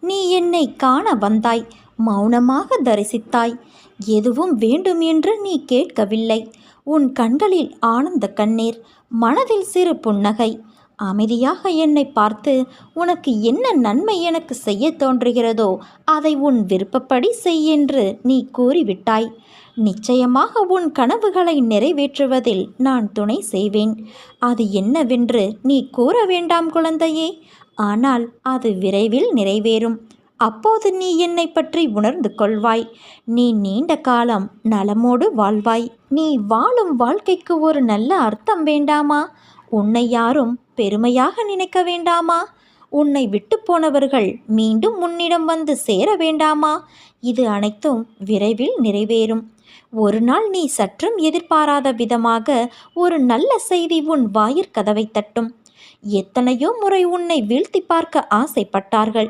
நீ என்னை காண வந்தாய், மௌனமாக தரிசித்தாய். எதுவும் வேண்டும் என்று நீ கேட்கவில்லை. உன் கண்களில் ஆனந்த கண்ணீர், மனதில் சிறு புன்னகை. அமைதியாக என்னை பார்த்து, உனக்கு என்ன நன்மை எனக்கு செய்ய தோன்றுகிறதோ அதை உன் விருப்பப்படி செய் என்று நீ கூறிவிட்டாய். நிச்சயமாக உன் கனவுகளை நிறைவேற்றுவதில் நான் துணை செய்வேன். அது என்னவென்று நீ கூற வேண்டாம் குழந்தையே. ஆனால் அது விரைவில் நிறைவேறும். அப்போது நீ என்னை பற்றி உணர்ந்து கொள்வாய். நீ நீண்ட காலம் நலமோடு வாழ்வாய். நீ வாழும் வாழ்க்கைக்கு ஒரு நல்ல அர்த்தம் வேண்டாமா? உன்னை யாரும் பெருமையாக நினைக்க வேண்டாமா? உன்னை விட்டு போனவர்கள் மீண்டும் உன்னிடம் வந்து சேர வேண்டாமா? இது அனைத்தும் விரைவில் நிறைவேறும். ஒரு நாள் நீ சற்றும் எதிர்பாராத விதமாக ஒரு நல்ல செய்தி உன் வாயிற்கதவை தட்டும். எத்தனையோ முறை உன்னை வீழ்த்தி பார்க்க ஆசைப்பட்டார்கள்.